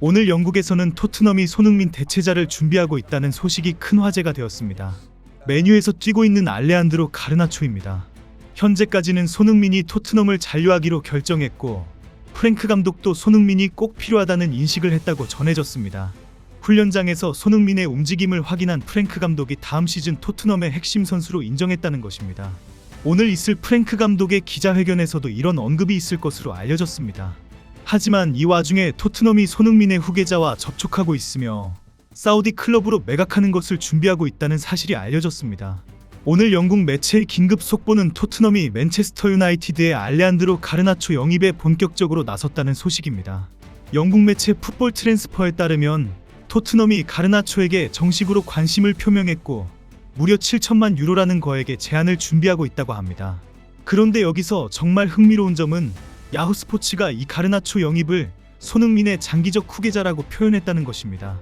오늘 영국에서는 토트넘이 손흥민 대체자를 준비하고 있다는 소식이 큰 화제가 되었습니다. 메뉴에서 뛰고 있는 알레한드로 가르나초입니다. 현재까지는 손흥민이 토트넘을 잔류하기로 결정했고 프랭크 감독도 손흥민이 꼭 필요하다는 인식을 했다고 전해졌습니다. 훈련장에서 손흥민의 움직임을 확인한 프랭크 감독이 다음 시즌 토트넘의 핵심 선수로 인정했다는 것입니다. 오늘 있을 프랭크 감독의 기자회견에서도 이런 언급이 있을 것으로 알려졌습니다. 하지만 이 와중에 토트넘이 손흥민의 후계자와 접촉하고 있으며 사우디 클럽으로 매각하는 것을 준비하고 있다는 사실이 알려졌습니다. 오늘 영국 매체의 긴급 속보는 토트넘이 맨체스터 유나이티드의 알레한드로 가르나초 영입에 본격적으로 나섰다는 소식입니다. 영국 매체 풋볼 트랜스퍼에 따르면 토트넘이 가르나초에게 정식으로 관심을 표명했고 무려 7천만 유로라는 거액의 제안을 준비하고 있다고 합니다. 그런데 여기서 정말 흥미로운 점은 야후 스포츠가 이 가르나초 영입을 손흥민의 장기적 후계자라고 표현했다는 것입니다.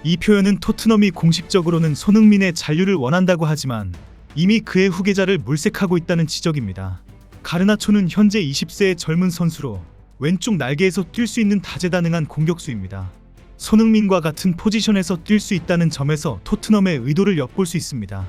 이 표현은 토트넘이 공식적으로는 손흥민의 잔류를 원한다고 하지만 이미 그의 후계자를 물색하고 있다는 지적입니다. 가르나초는 현재 20세의 젊은 선수로 왼쪽 날개에서 뛸 수 있는 다재다능한 공격수입니다. 손흥민과 같은 포지션에서 뛸 수 있다는 점에서 토트넘의 의도를 엿볼 수 있습니다.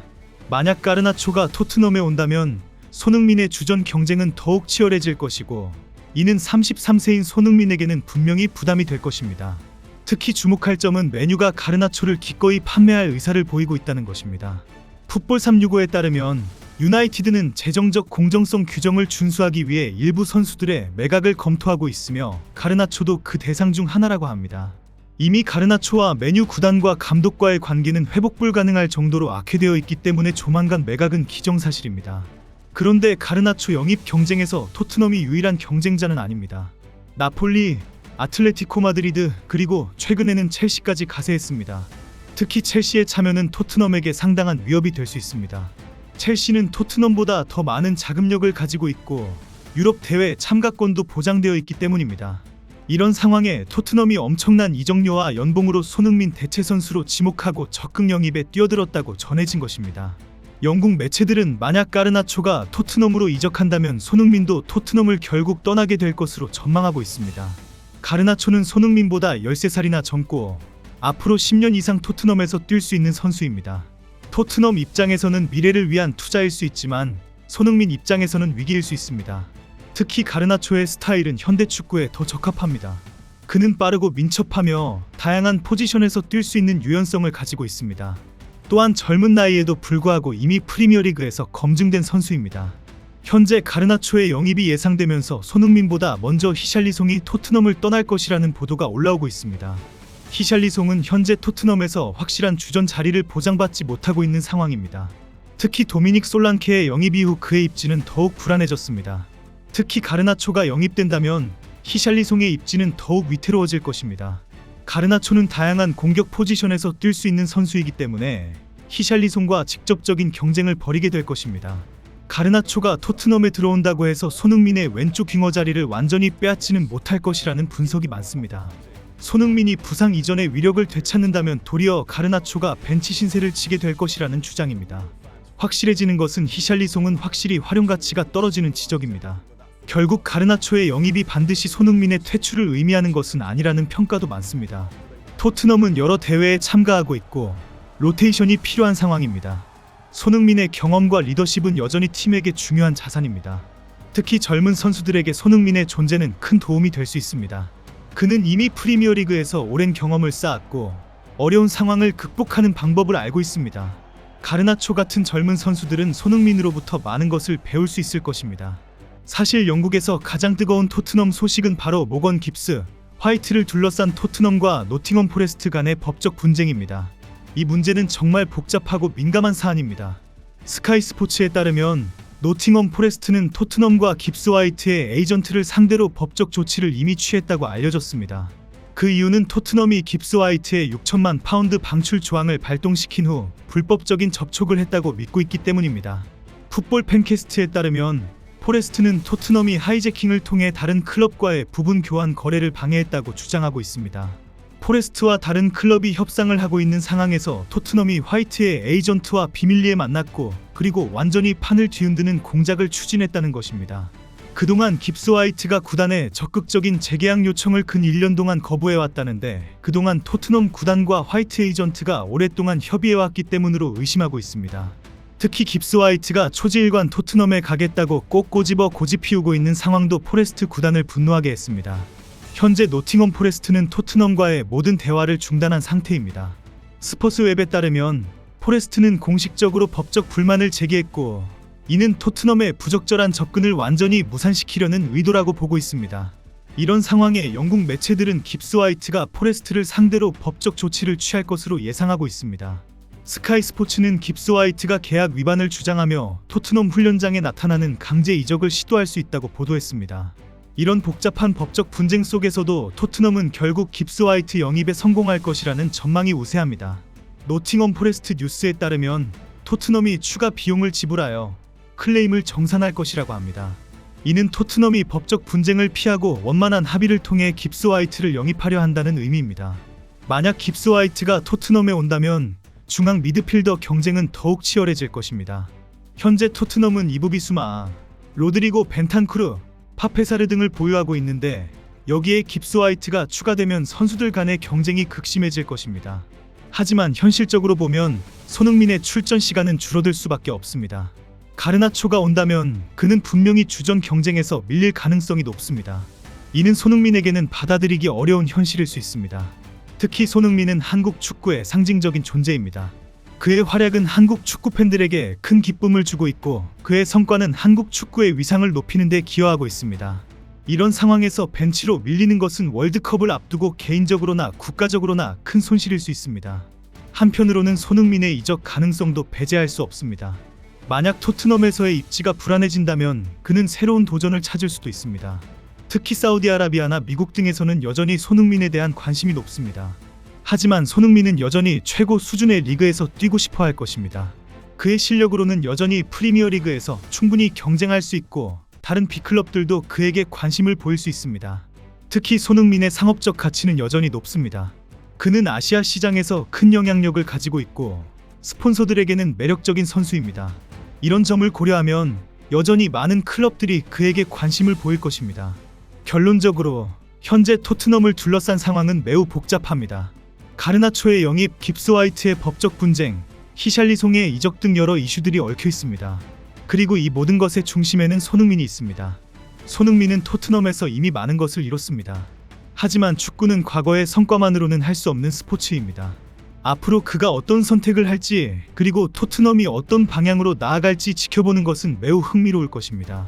만약 가르나초가 토트넘에 온다면 손흥민의 주전 경쟁은 더욱 치열해질 것이고 이는 33세인 손흥민에게는 분명히 부담이 될 것입니다. 특히 주목할 점은 메뉴가 가르나초를 기꺼이 판매할 의사를 보이고 있다는 것입니다. 풋볼 365에 따르면 유나이티드는 재정적 공정성 규정을 준수하기 위해 일부 선수들의 매각을 검토하고 있으며 가르나초도 그 대상 중 하나라고 합니다. 이미 가르나초와 메뉴 구단과 감독과의 관계는 회복 불가능할 정도로 악화되어 있기 때문에 조만간 매각은 기정사실입니다. 그런데 가르나초 영입 경쟁에서 토트넘이 유일한 경쟁자는 아닙니다. 나폴리, 아틀레티코 마드리드, 그리고 최근에는 첼시까지 가세했습니다. 특히 첼시의 참여는 토트넘에게 상당한 위협이 될 수 있습니다. 첼시는 토트넘보다 더 많은 자금력을 가지고 있고 유럽 대회 참가권도 보장되어 있기 때문입니다. 이런 상황에 토트넘이 엄청난 이적료와 연봉으로 손흥민 대체 선수로 지목하고 적극 영입에 뛰어들었다고 전해진 것입니다. 영국 매체들은 만약 가르나초가 토트넘으로 이적한다면 손흥민도 토트넘을 결국 떠나게 될 것으로 전망하고 있습니다. 가르나초는 손흥민보다 13살이나 젊고 앞으로 10년 이상 토트넘에서 뛸 수 있는 선수입니다. 토트넘 입장에서는 미래를 위한 투자일 수 있지만 손흥민 입장에서는 위기일 수 있습니다. 특히 가르나초의 스타일은 현대 축구에 더 적합합니다. 그는 빠르고 민첩하며 다양한 포지션에서 뛸 수 있는 유연성을 가지고 있습니다. 또한 젊은 나이에도 불구하고 이미 프리미어리그에서 검증된 선수입니다. 현재 가르나초의 영입이 예상되면서 손흥민보다 먼저 히샬리송이 토트넘을 떠날 것이라는 보도가 올라오고 있습니다. 히샬리송은 현재 토트넘에서 확실한 주전 자리를 보장받지 못하고 있는 상황입니다. 특히 도미닉 솔랑케의 영입 이후 그의 입지는 더욱 불안해졌습니다. 특히 가르나초가 영입된다면 히샬리송의 입지는 더욱 위태로워질 것입니다. 가르나초는 다양한 공격 포지션에서 뛸 수 있는 선수이기 때문에 히샬리송과 직접적인 경쟁을 벌이게 될 것입니다. 가르나초가 토트넘에 들어온다고 해서 손흥민의 왼쪽 윙어 자리를 완전히 빼앗지는 못할 것이라는 분석이 많습니다. 손흥민이 부상 이전의 위력을 되찾는다면 도리어 가르나초가 벤치 신세를 지게 될 것이라는 주장입니다. 확실해지는 것은 히샬리송은 확실히 활용 가치가 떨어지는 지적입니다. 결국 가르나초의 영입이 반드시 손흥민의 퇴출을 의미하는 것은 아니라는 평가도 많습니다. 토트넘은 여러 대회에 참가하고 있고 로테이션이 필요한 상황입니다. 손흥민의 경험과 리더십은 여전히 팀에게 중요한 자산입니다. 특히 젊은 선수들에게 손흥민의 존재는 큰 도움이 될 수 있습니다. 그는 이미 프리미어리그에서 오랜 경험을 쌓았고 어려운 상황을 극복하는 방법을 알고 있습니다. 가르나초 같은 젊은 선수들은 손흥민으로부터 많은 것을 배울 수 있을 것입니다. 사실 영국에서 가장 뜨거운 토트넘 소식은 바로 모건 깁스, 화이트를 둘러싼 토트넘과 노팅엄 포레스트 간의 법적 분쟁입니다. 이 문제는 정말 복잡하고 민감한 사안입니다. 스카이 스포츠에 따르면 노팅엄 포레스트는 토트넘과 깁스 화이트의 에이전트를 상대로 법적 조치를 이미 취했다고 알려졌습니다. 그 이유는 토트넘이 깁스 화이트의 6천만 파운드 방출 조항을 발동시킨 후 불법적인 접촉을 했다고 믿고 있기 때문입니다. 풋볼 팬캐스트에 따르면 포레스트는 토트넘이 하이제킹을 통해 다른 클럽과의 부분 교환 거래를 방해했다고 주장하고 있습니다. 포레스트와 다른 클럽이 협상을 하고 있는 상황에서 토트넘이 화이트의 에이전트와 비밀리에 만났고 그리고 완전히 판을 뒤흔드는 공작을 추진했다는 것입니다. 그동안 깁스 화이트가 구단에 적극적인 재계약 요청을 근 1년 동안 거부해왔다는데 그동안 토트넘 구단과 화이트 에이전트가 오랫동안 협의해왔기 때문으로 의심하고 있습니다. 특히 깁스 화이트가 초지일관 토트넘에 가겠다고 꼭 꼬집어 고집 피우고 있는 상황도 포레스트 구단을 분노하게 했습니다. 현재 노팅엄 포레스트는 토트넘과의 모든 대화를 중단한 상태입니다. 스포츠웹에 따르면 포레스트는 공식적으로 법적 불만을 제기했고 이는 토트넘의 부적절한 접근을 완전히 무산시키려는 의도라고 보고 있습니다. 이런 상황에 영국 매체들은 깁스 화이트가 포레스트를 상대로 법적 조치를 취할 것으로 예상하고 있습니다. 스카이 스포츠는 깁스 화이트가 계약 위반을 주장하며 토트넘 훈련장에 나타나는 강제 이적을 시도할 수 있다고 보도했습니다. 이런 복잡한 법적 분쟁 속에서도 토트넘은 결국 깁스 화이트 영입에 성공할 것이라는 전망이 우세합니다. 노팅엄 포레스트 뉴스에 따르면 토트넘이 추가 비용을 지불하여 클레임을 정산할 것이라고 합니다. 이는 토트넘이 법적 분쟁을 피하고 원만한 합의를 통해 깁스 화이트를 영입하려 한다는 의미입니다. 만약 깁스 화이트가 토트넘에 온다면 중앙 미드필더 경쟁은 더욱 치열해질 것입니다. 현재 토트넘은 이브 비수마, 로드리고 벤탄쿠르, 파페사르 등을 보유하고 있는데 여기에 깁스 화이트가 추가되면 선수들 간의 경쟁이 극심해질 것입니다. 하지만 현실적으로 보면 손흥민의 출전 시간은 줄어들 수밖에 없습니다. 가르나초가 온다면 그는 분명히 주전 경쟁에서 밀릴 가능성이 높습니다. 이는 손흥민에게는 받아들이기 어려운 현실일 수 있습니다. 특히 손흥민은 한국 축구의 상징적인 존재입니다. 그의 활약은 한국 축구 팬들에게 큰 기쁨을 주고 있고 그의 성과는 한국 축구의 위상을 높이는 데 기여하고 있습니다. 이런 상황에서 벤치로 밀리는 것은 월드컵을 앞두고 개인적으로나 국가적으로나 큰 손실일 수 있습니다. 한편으로는 손흥민의 이적 가능성도 배제할 수 없습니다. 만약 토트넘에서의 입지가 불안해진다면 그는 새로운 도전을 찾을 수도 있습니다. 특히 사우디아라비아나 미국 등에서는 여전히 손흥민에 대한 관심이 높습니다. 하지만 손흥민은 여전히 최고 수준의 리그에서 뛰고 싶어 할 것입니다. 그의 실력으로는 여전히 프리미어리그에서 충분히 경쟁할 수 있고 다른 B클럽들도 그에게 관심을 보일 수 있습니다. 특히 손흥민의 상업적 가치는 여전히 높습니다. 그는 아시아 시장에서 큰 영향력을 가지고 있고 스폰서들에게는 매력적인 선수입니다. 이런 점을 고려하면 여전히 많은 클럽들이 그에게 관심을 보일 것입니다. 결론적으로 현재 토트넘을 둘러싼 상황은 매우 복잡합니다. 가르나초의 영입, 깁스 화이트의 법적 분쟁, 히샬리송의 이적 등 여러 이슈들이 얽혀 있습니다. 그리고 이 모든 것의 중심에는 손흥민이 있습니다. 손흥민은 토트넘에서 이미 많은 것을 이뤘습니다. 하지만 축구는 과거의 성과만으로는 할 수 없는 스포츠입니다. 앞으로 그가 어떤 선택을 할지 그리고 토트넘이 어떤 방향으로 나아갈지 지켜보는 것은 매우 흥미로울 것입니다.